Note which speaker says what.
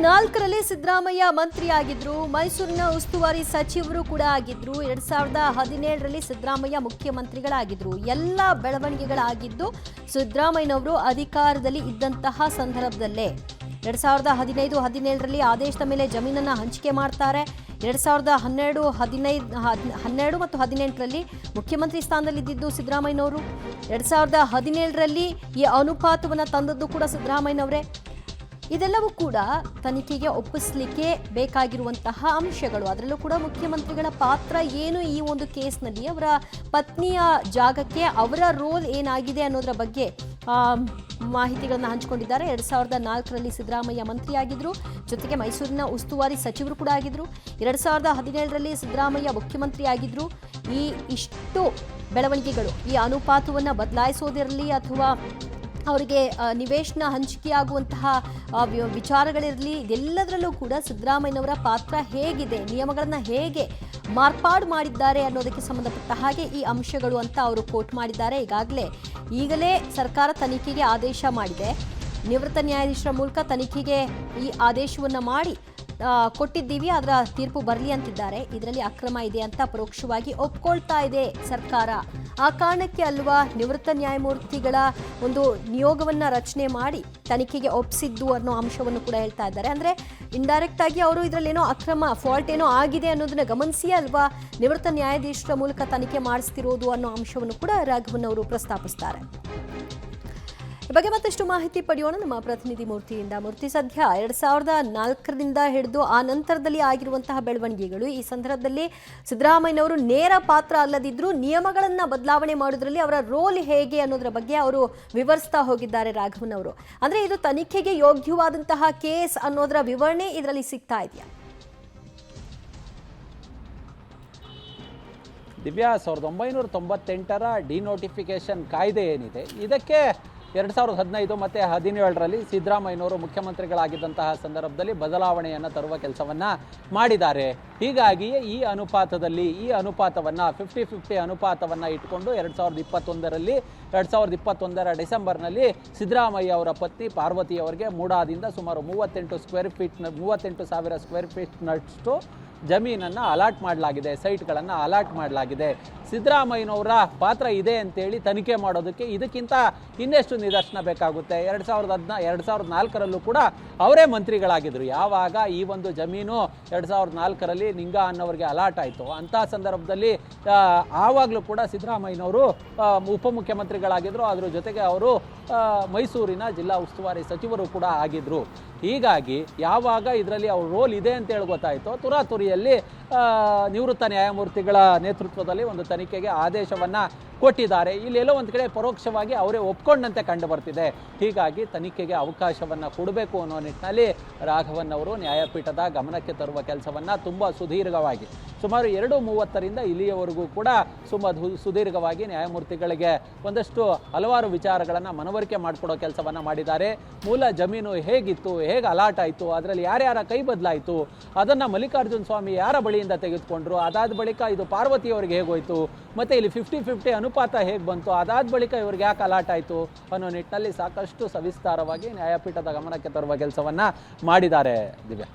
Speaker 1: 2004ರಲ್ಲಿ ಸಿದ್ದರಾಮಯ್ಯ ಮಂತ್ರಿ ಆಗಿದ್ರು. ಮೈಸೂರಿನ ಉಸ್ತುವಾರಿ ಸಚಿವರು ಕೂಡ ಆಗಿದ್ರು. 2017ರಲ್ಲಿ ಸಿದ್ದರಾಮಯ್ಯ ಮುಖ್ಯಮಂತ್ರಿಗಳಾಗಿದ್ರು. ಎಲ್ಲ ಬೆಳವಣಿಗೆಗಳಾಗಿದ್ದು ಸಿದ್ದರಾಮಯ್ಯನವರು ಅಧಿಕಾರದಲ್ಲಿ ಇದ್ದಂತಹ ಸಂದರ್ಭದಲ್ಲೇ. 2015-17ರಲ್ಲಿ ಆದೇಶದ ಮೇಲೆ ಜಮೀನನ್ನ ಹಂಚಿಕೆ ಮಾಡ್ತಾರೆ. 2012 ಮತ್ತು 18ರಲ್ಲಿ ಮುಖ್ಯಮಂತ್ರಿ ಸ್ಥಾನದಲ್ಲಿ ಇದ್ದಿದ್ದು ಸಿದ್ದರಾಮಯ್ಯನವರು. 2017ರಲ್ಲಿ ಈ ಅನುಪಾತವನ್ನು ತಂದದ್ದು ಕೂಡ ಸಿದ್ದರಾಮಯ್ಯನವರೇ. ಇದೆಲ್ಲವೂ ಕೂಡ ತನಿಖೆಗೆ ಒಪ್ಪಿಸಲಿಕ್ಕೆ ಬೇಕಾಗಿರುವಂತಹ ಅಂಶಗಳು. ಅದರಲ್ಲೂ ಕೂಡ ಮುಖ್ಯಮಂತ್ರಿಗಳ ಪಾತ್ರ ಏನು ಈ ಒಂದು ಕೇಸ್ನಲ್ಲಿ, ಅವರ ಪತ್ನಿಯ ಜಾಗಕ್ಕೆ ಅವರ ರೋಲ್ ಏನಾಗಿದೆ ಅನ್ನೋದರ ಬಗ್ಗೆ ಮಾಹಿತಿಗಳನ್ನು ಹಂಚಿಕೊಂಡಿದ್ದಾರೆ. 2004ರಲ್ಲಿ ಸಿದ್ದರಾಮಯ್ಯ ಮಂತ್ರಿಯಾಗಿದ್ದರು, ಜೊತೆಗೆ ಮೈಸೂರಿನ ಉಸ್ತುವಾರಿ ಸಚಿವರು ಕೂಡ ಆಗಿದ್ರು. 2017ರಲ್ಲಿ ಸಿದ್ದರಾಮಯ್ಯ ಮುಖ್ಯಮಂತ್ರಿ ಆಗಿದ್ರು. ಇಷ್ಟು ಬೆಳವಣಿಗೆಗಳು, ಈ ಅನುಪಾತವನ್ನು ಬದಲಾಯಿಸೋದಿರಲಿ ಅಥವಾ ಅವರಿಗೆ ನಿವೇಶನ ಹಂಚಿಕೆಯಾಗುವಂತಹ ವಿಚಾರಗಳಿರಲಿ, ಇದೆಲ್ಲದರಲ್ಲೂ ಕೂಡ ಸಿದ್ದರಾಮಯ್ಯನವರ ಪಾತ್ರ ಹೇಗಿದೆ, ನಿಯಮಗಳನ್ನು ಹೇಗೆ ಮಾರ್ಪಾಡು ಮಾಡಿದ್ದಾರೆ ಅನ್ನೋದಕ್ಕೆ ಸಂಬಂಧಪಟ್ಟ ಹಾಗೆ ಈ ಅಂಶಗಳು ಅಂತ ಅವರು ಕೋಟ್ ಮಾಡಿದ್ದಾರೆ. ಈಗಲೇ ಸರ್ಕಾರ ತನಿಖೆಗೆ ಆದೇಶ ಮಾಡಿದೆ. ನಿವೃತ್ತ ನ್ಯಾಯಾಧೀಶರ ಮೂಲಕ ತನಿಖೆಗೆ ಈ ಆದೇಶವನ್ನು ಮಾಡಿ ಕೊಟ್ಟಿದ್ದೀವಿ, ಅದರ ತೀರ್ಪು ಬರಲಿ ಅಂತಿದ್ದಾರೆ. ಇದರಲ್ಲಿ ಅಕ್ರಮ ಇದೆ ಅಂತ ಪರೋಕ್ಷವಾಗಿ ಒಪ್ಕೊಳ್ತಾ ಇದೆ ಸರ್ಕಾರ. ಆ ಕಾರಣಕ್ಕೆ ಅಲ್ವಾ ನಿವೃತ್ತ ನ್ಯಾಯಮೂರ್ತಿಗಳ ಒಂದು ನಿಯೋಗವನ್ನು ರಚನೆ ಮಾಡಿ ತನಿಖೆಗೆ ಒಪ್ಪಿಸಿದ್ದು ಅನ್ನೋ ಅಂಶವನ್ನು ಕೂಡ ಹೇಳ್ತಾ ಇದ್ದಾರೆ. ಅಂದರೆ ಇಂಡೈರೆಕ್ಟ್ ಆಗಿ ಅವರು ಇದರಲ್ಲೇನೋ ಅಕ್ರಮ ಫಾಲ್ಟ್ ಏನೋ ಆಗಿದೆ ಅನ್ನೋದನ್ನ ಗಮನಿಸಿ ಅಲ್ವಾ ನಿವೃತ್ತ ನ್ಯಾಯಾಧೀಶರ ಮೂಲಕ ತನಿಖೆ ಮಾಡಿಸ್ತಿರೋದು ಅನ್ನೋ ಅಂಶವನ್ನು ಕೂಡ ರಾಘವನ್ ಅವರು ಪ್ರಸ್ತಾಪಿಸ್ತಾರೆ. ಈ ಬಗ್ಗೆ ಮತ್ತಷ್ಟು ಮಾಹಿತಿ ಪಡೆಯೋಣ ನಮ್ಮ ಪ್ರತಿನಿಧಿ ಮೂರ್ತಿಯಿಂದ. ಮೂರ್ತಿ, ಸದ್ಯ 2004ರಿಂದ ಹಿಡಿದು ಆ ನಂತರದಲ್ಲಿ ಆಗಿರುವಂತಹ ಬೆಳವಣಿಗೆಗಳು, ಈ ಸಂದರ್ಭದಲ್ಲಿ ಸಿದ್ದರಾಮಯ್ಯನವರು ನೇರ ಪಾತ್ರ ಅಲ್ಲದಿದ್ರೂ ನಿಯಮಗಳನ್ನು ಬದಲಾವಣೆ ಮಾಡೋದ್ರಲ್ಲಿ ಅವರ ರೋಲ್ ಹೇಗೆ ಅನ್ನೋದರ ಬಗ್ಗೆ ಅವರು ವಿವರಿಸ್ತಾ ಹೋಗಿದ್ದಾರೆ ರಾಘವನ್ ಅವರು. ಅಂದ್ರೆ ಇದು ತನಿಖೆಗೆ ಯೋಗ್ಯವಾದಂತಹ ಕೇಸ್ ಅನ್ನೋದರ ವಿವರಣೆ ಇದರಲ್ಲಿ ಸಿಗ್ತಾ ಇದೆಯಾ?
Speaker 2: ದಿವ್ಯಾ, 1998ರ ಡಿನೋಟಿಫಿಕೇಶನ್ ಕಾಯ್ದೆ ಏನಿದೆ, ಇದಕ್ಕೆ 2015 ಮತ್ತು 2017ರಲ್ಲಿ ಸಿದ್ದರಾಮಯ್ಯನವರು ಮುಖ್ಯಮಂತ್ರಿಗಳಾಗಿದ್ದಂತಹ ಸಂದರ್ಭದಲ್ಲಿ ಬದಲಾವಣೆಯನ್ನು ತರುವ ಕೆಲಸವನ್ನು ಮಾಡಿದ್ದಾರೆ. ಹೀಗಾಗಿಯೇ ಈ ಅನುಪಾತವನ್ನು 50-50 ಅನುಪಾತವನ್ನು ಇಟ್ಕೊಂಡು 2021ರ ಡಿಸೆಂಬರ್ನಲ್ಲಿ ಸಿದ್ದರಾಮಯ್ಯ ಅವರ ಪತ್ನಿ ಪಾರ್ವತಿಯವರಿಗೆ ಮೂಡಾದಿಂದ ಸುಮಾರು 38,000 ಸ್ಕ್ವೇರ್ ಫೀಟ್ನಷ್ಟು ಜಮೀನನ್ನು ಅಲಾಟ್ ಮಾಡಲಾಗಿದೆ, ಸೈಟ್ಗಳನ್ನು ಅಲಾಟ್ ಮಾಡಲಾಗಿದೆ. ಸಿದ್ದರಾಮಯ್ಯನವರ ಪಾತ್ರ ಇದೆ ಅಂತೇಳಿ ತನಿಖೆ ಮಾಡೋದಕ್ಕೆ ಇದಕ್ಕಿಂತ ಇನ್ನೆಷ್ಟು ನಿದರ್ಶನ ಬೇಕಾಗುತ್ತೆ? 2004ರಲ್ಲೂ ಕೂಡ ಅವರೇ ಮಂತ್ರಿಗಳಾಗಿದ್ದರು. ಯಾವಾಗ ಈ ಒಂದು ಜಮೀನು 2004ರಲ್ಲಿ ನಿಂಗಾ ಅನ್ನೋರಿಗೆ ಅಲಾಟ್ ಆಯಿತು, ಅಂಥ ಸಂದರ್ಭದಲ್ಲಿ ಆವಾಗಲೂ ಕೂಡ ಸಿದ್ದರಾಮಯ್ಯನವರು ಉಪಮುಖ್ಯಮಂತ್ರಿಗಳಾಗಿದ್ದರು. ಅದರ ಜೊತೆಗೆ ಅವರು ಮೈಸೂರಿನ ಜಿಲ್ಲಾ ಉಸ್ತುವಾರಿ ಸಚಿವರು ಕೂಡ ಆಗಿದ್ದರು. ಹೀಗಾಗಿ ಯಾವಾಗ ಇದರಲ್ಲಿ ಅವ್ರ ರೋಲ್ ಇದೆ ಅಂತೇಳಿ ಗೊತ್ತಾಯಿತು, ತುರಾತುರಿಯಲ್ಲಿ ನಿವೃತ್ತ ನ್ಯಾಯಮೂರ್ತಿಗಳ ನೇತೃತ್ವದಲ್ಲಿ ಒಂದು ತನಿಖೆಗೆ ಆದೇಶವನ್ನು ಕೊಟ್ಟಿದ್ದಾರೆ. ಇಲ್ಲೆಲ್ಲೋ ಒಂದು ಕಡೆ ಪರೋಕ್ಷವಾಗಿ ಅವರೇ ಒಪ್ಕೊಂಡಂತೆ ಕಂಡು ಬರ್ತಿದೆ. ಹೀಗಾಗಿ ತನಿಖೆಗೆ ಅವಕಾಶವನ್ನು ಕೊಡಬೇಕು ಅನ್ನೋ ನಿಟ್ಟಿನಲ್ಲಿ ರಾಘವನ್ ಅವರು ನ್ಯಾಯಪೀಠದ ಗಮನಕ್ಕೆ ತರುವ ಕೆಲಸವನ್ನು ತುಂಬ ಸುದೀರ್ಘವಾಗಿ ಸುಮಾರು 2:30ರಿಂದ ಇಲ್ಲಿಯವರೆಗೂ ಕೂಡ ಸುದೀರ್ಘವಾಗಿ ನ್ಯಾಯಮೂರ್ತಿಗಳಿಗೆ ಒಂದಷ್ಟು ಹಲವಾರು ವಿಚಾರಗಳನ್ನು ಮನವರಿಕೆ ಮಾಡಿಕೊಡೋ ಕೆಲಸವನ್ನು ಮಾಡಿದ್ದಾರೆ. ಮೂಲ ಜಮೀನು ಹೇಗಿತ್ತು, ಹೇಗೆ ಅಲಾಟ್ ಆಯಿತು, ಅದರಲ್ಲಿ ಯಾರ್ಯಾರ ಕೈ ಬದಲಾಯಿತು, ಅದನ್ನು ಮಲ್ಲಿಕಾರ್ಜುನ ಸ್ವಾಮಿ ಯಾರ ಬಳಿಯಿಂದ ತೆಗೆದುಕೊಂಡ್ರು, ಅದಾದ ಬಳಿಕ ಇದು ಪಾರ್ವತಿಯವರಿಗೆ ಹೇಗೋಯ್ತು, ಮತ್ತು ಇಲ್ಲಿ 50-50 ಅನುಪಾತ ಹೇಗೆ ಬಂತು, ಅದಾದ ಬಳಿಕ ಇವ್ರಿಗೆ ಯಾಕೆ ಅಲಾಟ್ ಆಯಿತು ಅನ್ನೋ ನಿಟ್ಟಿನಲ್ಲಿ ಸಾಕಷ್ಟು ಸವಿಸ್ತಾರವಾಗಿ ನ್ಯಾಯಪೀಠದ ಗಮನಕ್ಕೆ ತರುವ ಕೆಲಸವನ್ನು ಮಾಡಿದ್ದಾರೆ. ದಿವ್ಯಾ.